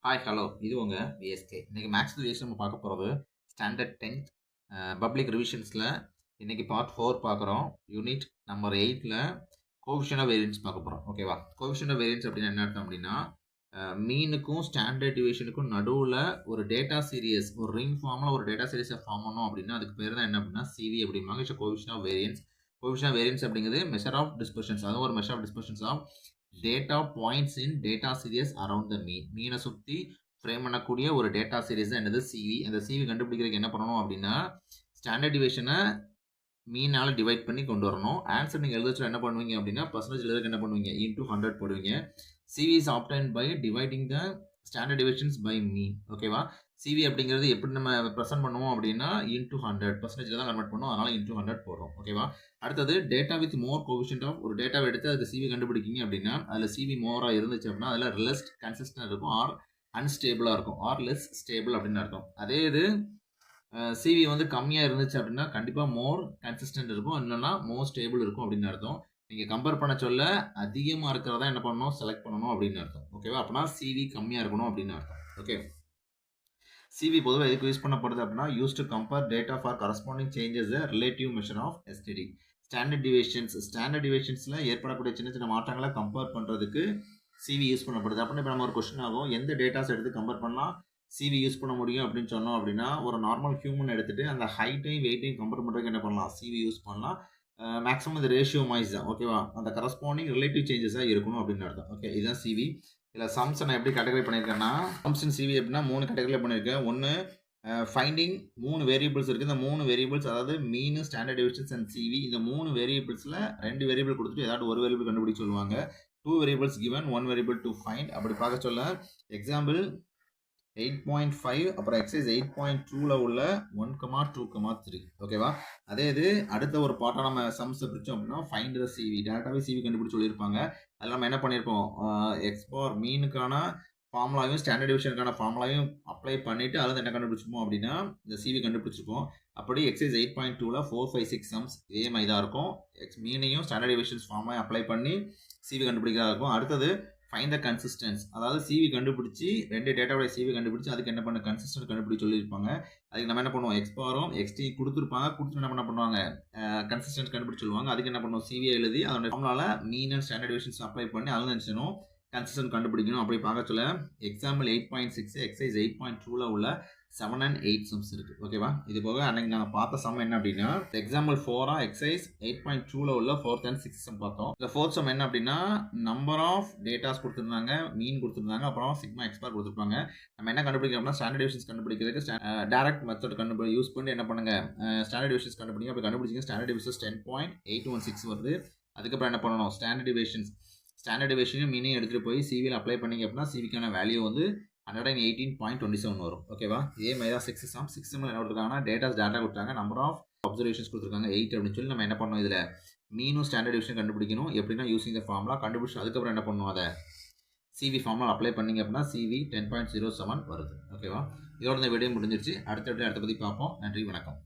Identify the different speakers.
Speaker 1: Hi hello இது உங்கள் VSK. இன்றைக்கி மேக்ஸ் ரிவிஷன் நம்ம பார்க்க போகிறது ஸ்டாண்டர்ட் 10th பப்ளிக் ரிவிஷன்ஸில் இன்றைக்கி பார்ட் 4 பார்க்குறோம். யூனிட் நம்பர் 8ல் கோஎஃபிஷியன்ட் ஆஃப் வேரியன்ஸ் பார்க்க போகிறோம். ஓகேவா? கோஎஃபிஷியன்ட் ஆஃப் வேரியன்ஸ் அப்படின்னா என்ன அர்த்தம் அப்படின்னா, மீனுக்கும் ஸ்டாண்டர்ட் டிவிஷனுக்கும் நடுவில் ஒரு டேட்டா சீரியஸ், ஒரு ரிங் ஃபார்மில் ஒரு டேட்டா சீரியஸை ஃபார்ம் பண்ணோம் அப்படின்னா அதுக்கு பேர் தான் என்ன அப்படின்னா சிவி அப்படிம்பாங்க. It's coefficient of variance. Coefficient of variance அப்படிங்கிறது மெஷர் ஆஃப் டிஸ்பர்ஷன்ஸ், அதுவும் ஒரு measure of dispersions of data points in data series around the mean. மீனை சுற்றி ஃப்ரேம் பண்ணக்கூடிய ஒரு டேட்டா சீரியஸ் தான் என்னது சிவி. அந்த சிவி கண்டுபிடிக்கிறதுக்கு என்ன பண்ணணும் அப்படின்னா, ஸ்டாண்டர்ட் டிவிஷனை மீனால் டிவைட் பண்ணி கொண்டு வரணும். ஆன்சர் நீங்கள் எழுத என்ன பண்ணுவீங்க அப்படின்னா, பர்சன்டேஜ் எழுதுறதுக்கு என்ன பண்ணுவீங்க, இன்டூ 100 போடுவீங்க. CV is obtained by dividing the standard divisions by mean. ஓகேவா? சிவி அப்படிங்கிறது எப்படி நம்ம ப்ரெசென்ட் பண்ணுவோம் அப்படின்னா இன்டூ 100 பர்சன்டேஜில் தான் கன்வெர்ட் பண்ணுவோம். அதனால் இன்டூ 100 போடுறோம். ஓகேவா? அடுத்தது data with more coefficient of, ஒரு டேட்டாவை எடுத்து அதுக்கு சிவி கண்டுபிடிக்கிங்க அப்படின்னா அதில் சிவி மோராக இருந்துச்சு அப்படின்னா அதில் லெஸ் கன்சிஸ்டன்ட் இருக்கும், ஆர் அன்ஸ்டேபிளாக இருக்கும், ஆர் லெஸ் ஸ்டேபிள் அப்படின்னு அர்த்தம். அதே இது சிவி வந்து கம்மியாக இருந்துச்சு அப்படின்னா கண்டிப்பாக மோர் கன்சிஸ்டன்ட் இருக்கும், இல்லைன்னா மோர் ஸ்டேபிள் இருக்கும் அப்படின்னு அர்த்தம். நீங்கள் கம்பேர் பண்ண சொல்ல அதிகமாக இருக்கிறதா என்ன பண்ணணும், செலக்ட் பண்ணணும் அப்படின்னு அர்த்தம். ஓகேவா? அப்படின்னா சிவி கம்மியாக இருக்கணும் அப்படின்னு அர்த்தம். ஓகே, சிவி பொதுவாக எதுக்கு யூஸ் பண்ணப்படுது அப்படின்னா, use to compare data for corresponding changes relative measure of STD. Standard டிவிஷன்ஸில் ஏற்படக்கூடிய சின்ன சின்ன மாற்றங்களை கம்பேர் பண்ணுறதுக்கு சிவி யூஸ் பண்ணப்படுது. அப்படின்னு இப்போ நம்ம ஒரு கொஸ்டின் ஆகும், எந்த டேட்டாஸ் எடுத்து கம்பேர் பண்ணால் சிவி யூஸ் பண்ண முடியும் அப்படின்னு சொன்னோம் அப்படின்னா, ஒரு நார்மல் ஹியூமன் எடுத்துகிட்டு அந்த ஹைட்டையும் வெயிட்டையும் கம்பேர் பண்ணுறதுக்கு என்ன பண்ணலாம், சிவி யூஸ் பண்ணலாம். மேக்ஸிமம் இந்த ரேஷியோ வைஸ் தான். ஓகேவா? அந்த கரஸ்பாண்டிங் ரிலேட்டிவ் சேஞ்சஸாக இருக்கணும் அப்படின்னு அர்த்தம். ஓகே, இதுதான் சிவி. இதில் சம்ஸ் நான் எப்படி கேட்டகரி பண்ணியிருக்கேன்னா, சம்ஸ் இன் சிவி எப்படின்னா 3 கேட்டகரியில் பண்ணியிருக்கேன். ஒன்று ஃபைண்டிங், 3 வேரியபிள்ஸ் இருக்குது. இந்த 3 வேரியபிள்ஸ், அதாவது மீன், ஸ்டாண்டர்ட் டிவிஷன்ஸ் அண்ட் சிவி, இந்த 3 வேரியபிள்ஸில் 2 வேரியபிள் கொடுத்துட்டு ஏதாவது ஒரு வேரியபிள் கண்டுபிடிக்க சொல்லுவாங்க. 2 variables given, 1 variable to find. அப்படி பார்க்க சொல்ல எக்ஸாம்பிள் 8.5 அப்புறம் எக்ஸைஸ் 8.2ல உள்ள 1,2,3. ஓகேவா? அதே இது அடுத்த ஒரு பாட்டாக நம்ம சம்ஸை பிரித்தோம் அப்படின்னா ஃபைண்ட் த சிவி, டேட்டாவே சிவி கண்டுபிடிச்சு சொல்லியிருப்பாங்க. அதில் நம்ம என்ன பண்ணியிருப்போம், எக்ஸ் பார் மீனுக்கான ஃபார்முலாவையும் ஸ்டாண்டர்ட் டிவிஷனுக்கான ஃபார்முலாவையும் அப்ளை பண்ணிவிட்டு அதில் என்ன கண்டுபிடிச்சிருப்போம் அப்படின்னா இந்த சிவி கண்டுபிடிச்சிருப்போம். அப்படி எக்ஸைஸ் 8.2ல 4, 5, 6 சம்ஸ் இதே மாதிரி தான் இருக்கும். மீனையும் ஸ்டாண்டர்ட் டிவிஷன்ஸ் ஃபார்முலாவையும் அப்ளை பண்ணி சிவி கண்டுபிடிக்கிறதா இருக்கும். அடுத்தது ஃபைண்ட் த கன்சிஸ்டன்ஸ், அதாவது சிவி கண்டுபிடிச்சி 2 டேட்டாவோட சிவி கண்டுபிடிச்சி அதுக்கு என்ன பண்ண கன்சிஸ்டன்ட் கண்டுபிடிச்சி சொல்லியிருப்பாங்க. அதுக்கு நம்ம என்ன பண்ணுவோம், எக்ஸ் பாரும் எக்ஸ்டி கொடுத்துருப்பாங்க, கொடுத்துட்டு என்ன பண்ணுவாங்க, கன்சிஸ்டன்ட் கண்டுபிடிச்சி சொல்லுவாங்க. அதுக்கு என்ன பண்ணுவோம், சிவியை எழுதி அதோட ஃபார்முலால mean and standard divisions apply பண்ணி அதில் நினச்சணும் கன்சிஸ்டன்ட் கண்டுபிடிக்கணும். அப்படி பார்க்க சொல்ல எக்ஸாம்பிள் 8.6 எக்ஸைஸ் 8.2ல உள்ள 7 and 8 சம்ஸ் இருக்குது. ஓகேவா? இது போக அன்னைக்கு நாங்கள் பார்த்த சம் என்ன அப்படின்னா, எக்ஸாம்பிள் 4 எக்ஸைஸ் 8.2ல உள்ள 4th and 6th சம் பார்த்தோம். இந்த 4th சம் என்ன அப்படின்னா, நம்பர் ஆஃப் டேட்டாஸ் கொடுத்துருந்தாங்க, மீன் கொடுத்துருந்தாங்க, அப்புறம் சிக்மா எக்ஸ்பார் கொடுத்துருப்பாங்க. நம்ம என்ன கண்டுபிடிக்கிறோம்னா ஸ்டாண்டர்ட் டிவிஷன்ஸ் கண்டுபிடிக்கிறதுக்கு டைரக்ட் மெத்தட் யூஸ் பண்ணி என்ன பண்ணுங்க, ஸ்டாண்டர்ட் டிவிஷன்ஸ் கண்டுபிடிங்க. அப்படி கண்டுபிடிச்சிங்க ஸ்டாண்டர்ட் டிவிஷன்ஸ் 10.816 வருது. அதுக்கப்புறம் என்ன பண்ணணும், ஸ்டாண்டர்ட் டிவிஷனையும் மீனையும் எடுத்துகிட்டு போய் சிவியில் அப்ளை பண்ணிங்க அப்படின்னா சிவிக்கான வேல்யூ வந்து 118.27 வரும். ஓகேவா? இதே மாதிரி தான் 6 சம் என்ன கொடுத்துருக்காங்கன்னா, டேட்டா கொடுத்தாங்க, நம்பர் ஆஃப் அப்சர்வேஷன்ஸ் கொடுத்துருக்காங்க 8 அப்படின்னு சொல்லி நம்ம என்ன பண்ணோம், இதில் மீனும் ஸ்டாண்டர்ட் டிவிஷன் கண்டுபிடிக்கணும். எப்படின்னா யூசிங் த ஃபார்முலா கண்டுபிடிச்சு அதுக்கப்புறம் என்ன பண்ணுவோம், அதை சிவி ஃபார்முலா அப்ளை பண்ணிங்க அப்படின்னா சிவி 10.07 வருது. ஓகேவா? இதோட இந்த வீடியோ முடிஞ்சிருச்சு. அடுத்த பற்றி பார்ப்போம். நன்றி, வணக்கம்.